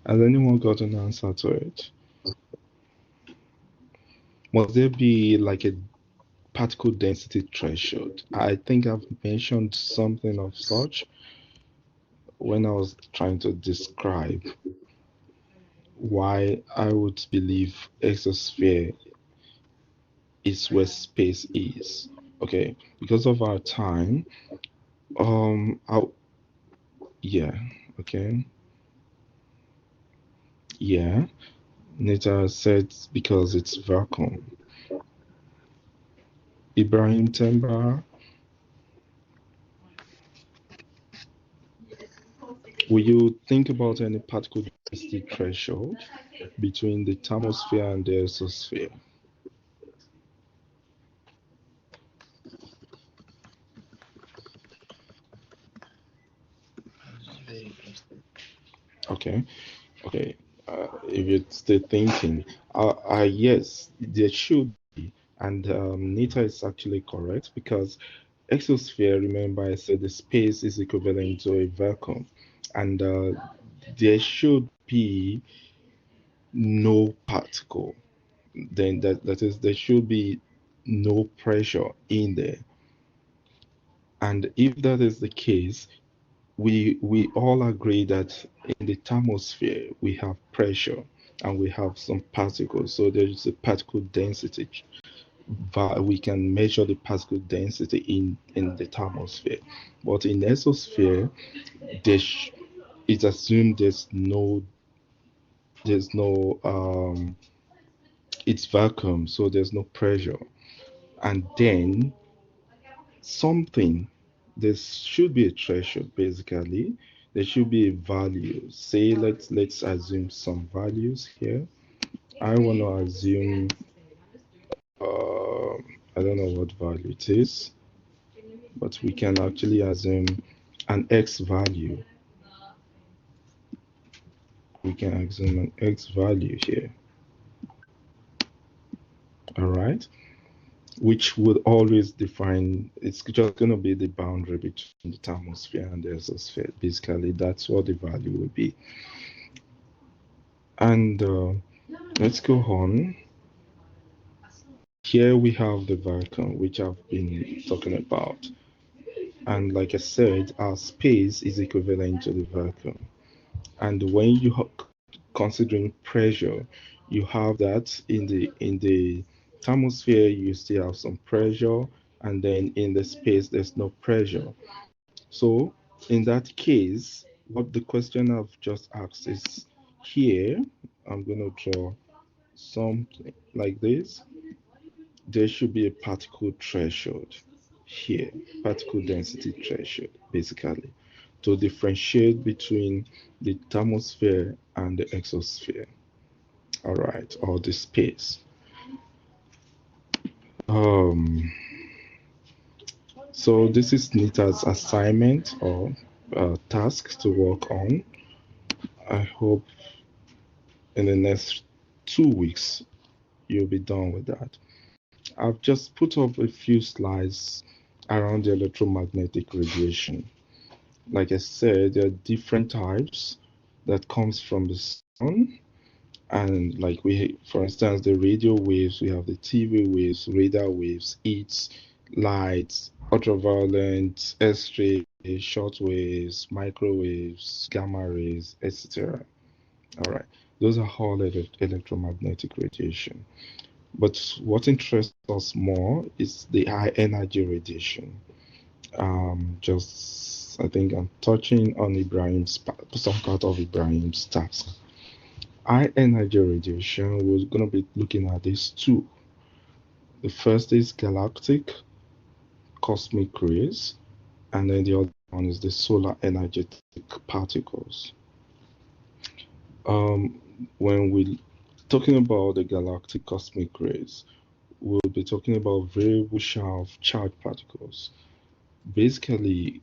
Has anyone got an answer to it? Must there be like a particle density threshold? I think I've mentioned something of such when I was trying to describe why I would believe exosphere is where space is. Okay, because of our time, yeah, okay, yeah. Nita said because it's vacuum. Ibrahim Temba, will you think about any particle density threshold between the thermosphere and the exosphere? Okay, okay. If you're still thinking, yes, there should be, and Nita is actually correct because exosphere, remember I said the space is equivalent to a vacuum, and there should be no particle. Then that is there should be no pressure in there. And if that is the case, we all agree that in the thermosphere we have pressure and we have some particles. So there is a particle density. We can measure the particle density in the thermosphere. But in exosphere, it's assumed there's no it's vacuum, so there's no pressure. And then something, there should be a threshold basically. There should be a value. Say let's assume some values here. I want to assume I don't know what value it is, but we can actually assume an x value. We can assume an x value here. All right, which would always define, it's just going to be the boundary between the thermosphere and the exosphere. Basically, that's what the value will be. And let's go on. Here we have the vacuum, which I've been talking about. And like I said, our space is equivalent to the vacuum. And when you considering pressure, you have that in the thermosphere, you still have some pressure, and then in the space, there's no pressure. So in that case, what the question I've just asked is here, I'm going to draw something like this. There should be a particle threshold here, particle density threshold, basically, to differentiate between the thermosphere and the exosphere. All right, or the space. Um, so this is Nita's assignment or task to work on. I hope in the next 2 weeks you'll be done with that. I've just put up a few slides around the electromagnetic radiation. Like I said, there are different types that comes from the sun. And like for instance, the radio waves, we have the TV waves, radar waves, heat, lights, ultraviolet, X-ray, short waves, microwaves, gamma rays, etc. All right, those are all electromagnetic radiation. But what interests us more is the high energy radiation. Just I think I'm touching on some part of Ibrahim's task. High energy radiation, we're going to be looking at these two. The first is galactic cosmic rays, and then the other one is the solar energetic particles. When we're talking about the galactic cosmic rays, we'll be talking about variable sharp charged particles. Basically,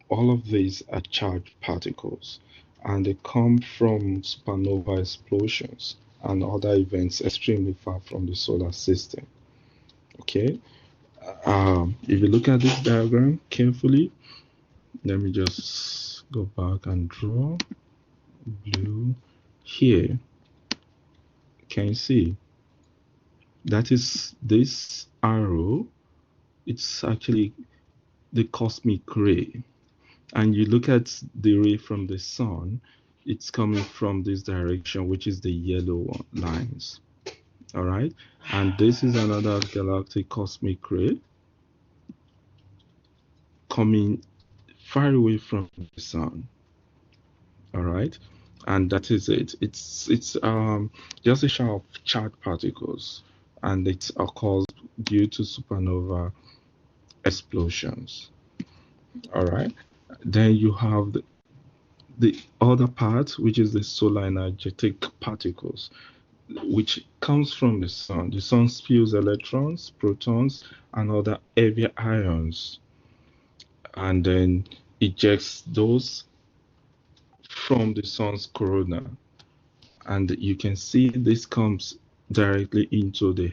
all of these are charged particles, and they come from supernova explosions and other events extremely far from the solar system. Okay, if you look at this diagram carefully, let me just go back and draw blue, here, can you see? That is this arrow. It's actually the cosmic ray. And you look at the ray from the sun, it's coming from this direction, which is the yellow lines. All right. And this is another galactic cosmic ray coming far away from the sun. All right. And that is it. It's just a shower of charged particles, and it occurs due to supernova explosions. All right. Then you have the other part, which is the solar energetic particles, which comes from the sun. The sun spews electrons, protons, and other heavy ions, and then ejects those from the sun's corona. And you can see this comes directly into the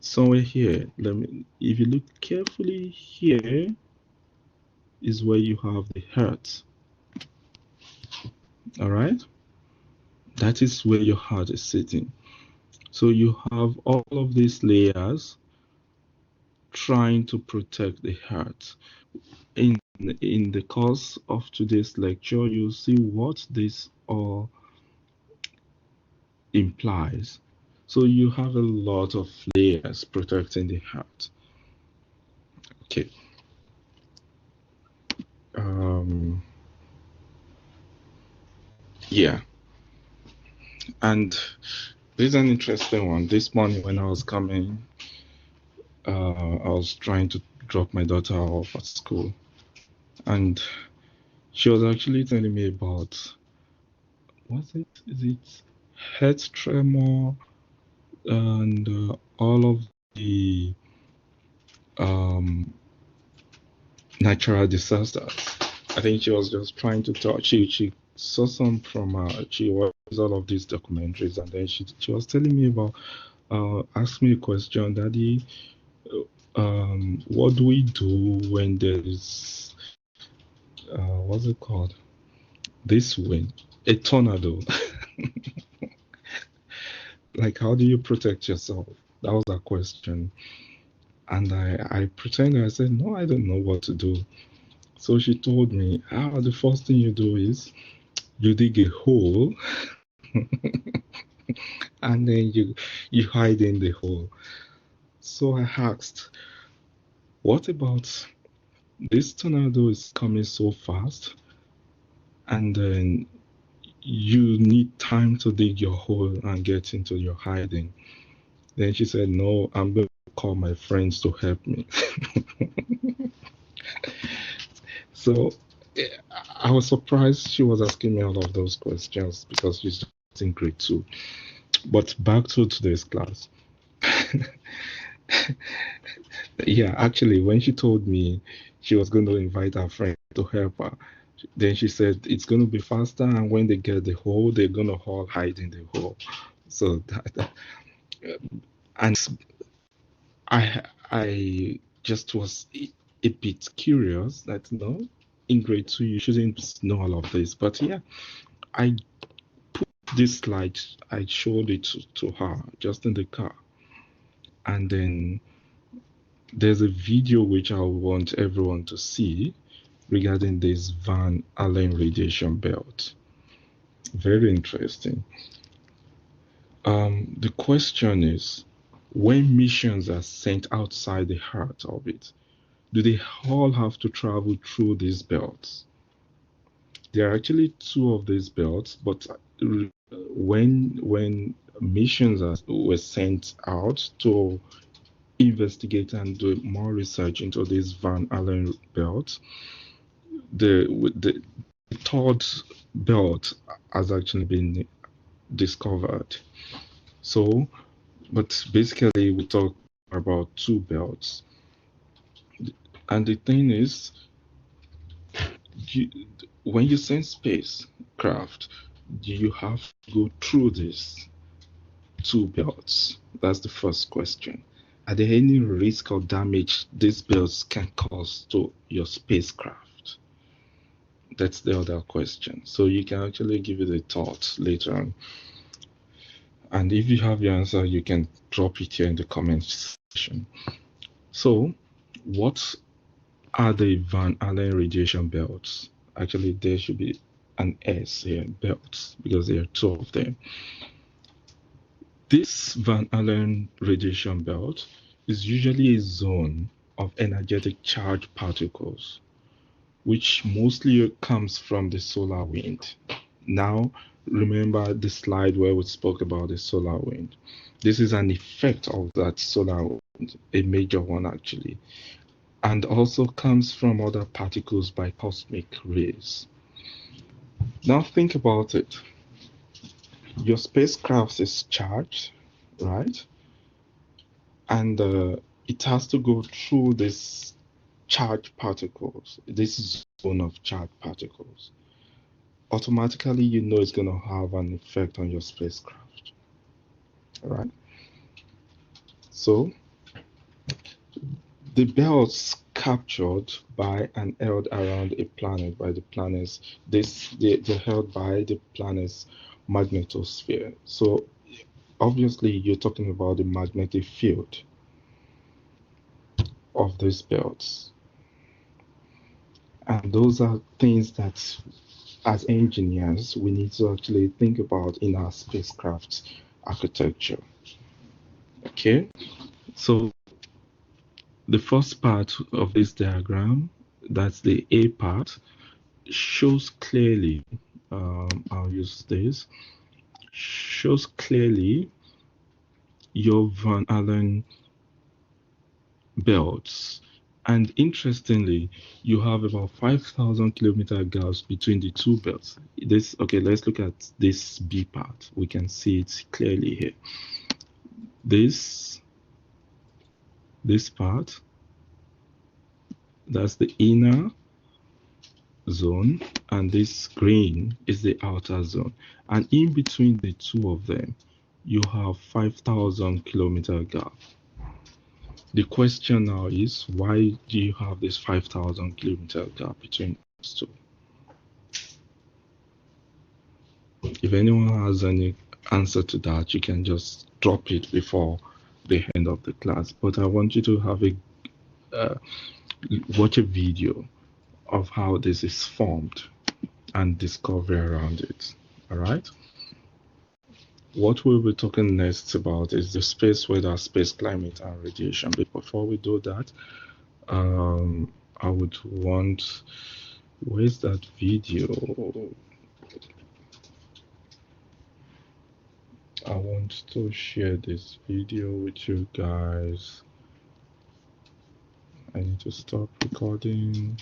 somewhere here. If you look carefully, here is where you have the Earth. All right, that is where your heart is sitting. So you have all of these layers trying to protect the heart. In the course of today's lecture, you'll see what this all implies. So you have a lot of layers protecting the heart. Okay. Yeah. And this is an interesting one. This morning when I was coming, I was trying to drop my daughter off at school, and she was actually telling me about, is it head tremor and all of the natural disasters. I think she was just trying to talk. She saw some from she watched all of these documentaries, and then she was telling me about asked me a question, Daddy, what do we do when there is what's it called? This wind, a tornado. Like, how do you protect yourself? That was her question. And I pretended, I said, no, I don't know what to do. So she told me, the first thing you do is you dig a hole and then you hide in the hole. So I asked, what about this tornado is coming so fast and then you need time to dig your hole and get into your hiding? Then she said, no, I'm going to call my friends to help me. So I was surprised she was asking me all of those questions because she's just in grade 2. But back to today's class. Yeah, actually, when she told me she was going to invite her friend to help her, then she said it's going to be faster, and when they get the hole, they're going to all hide in the hole. So and I just was a bit curious that in grade 2 you shouldn't know all of this, but yeah, I put this slide, I showed it to her just in the car, and then there's a video which I want everyone to see regarding this Van Allen radiation belt. Very interesting. The question is, when missions are sent outside the Earth orbit, do they all have to travel through these belts? There are actually 2 of these belts, but when missions were sent out to investigate and do more research into this Van Allen belt, the 3rd belt has actually been discovered. So, but basically we talk about 2 belts. And the thing is, when you send spacecraft, do you have to go through these 2 belts? That's the first question. Are there any risk or damage these belts can cause to your spacecraft? That's the other question. So you can actually give it a thought later on. And if you have your answer, you can drop it here in the comment section. So what are the Van Allen radiation belts? Actually, there should be an S here, belts, because there are two of them. This Van Allen radiation belt is usually a zone of energetic charged particles, which mostly comes from the solar wind. Now, remember the slide where we spoke about the solar wind. This is an effect of that solar wind, a major one actually, and also comes from other particles by cosmic rays. Now think about it. Your spacecraft is charged, right? And it has to go through this charged particles, this zone of charged particles. Automatically, you know it's going to have an effect on your spacecraft, right? So the belts captured by and held around a planet by the planets, they're held by the planet's magnetosphere. So obviously, you're talking about the magnetic field of these belts. And those are things that, as engineers, we need to actually think about in our spacecraft architecture. Okay, so the first part of this diagram, that's the A part, shows clearly, I'll use this, shows clearly your Van Allen belts. And interestingly, you have about 5,000 kilometer gaps between the two belts. Okay, let's look at this B part. We can see it clearly here. This part, that's the inner zone, and this green is the outer zone. And in between the two of them, you have 5,000 kilometer gap. The question now is, why do you have this 5,000 kilometer gap between those two? If anyone has any answer to that, you can just drop it before the end of the class. But I want you to have watch a video of how this is formed and discover around it. All right. What we'll be talking next about is the space weather, space climate, and radiation. But before we do that, I would want, where's that video? I want to share this video with you guys. I need to stop recording.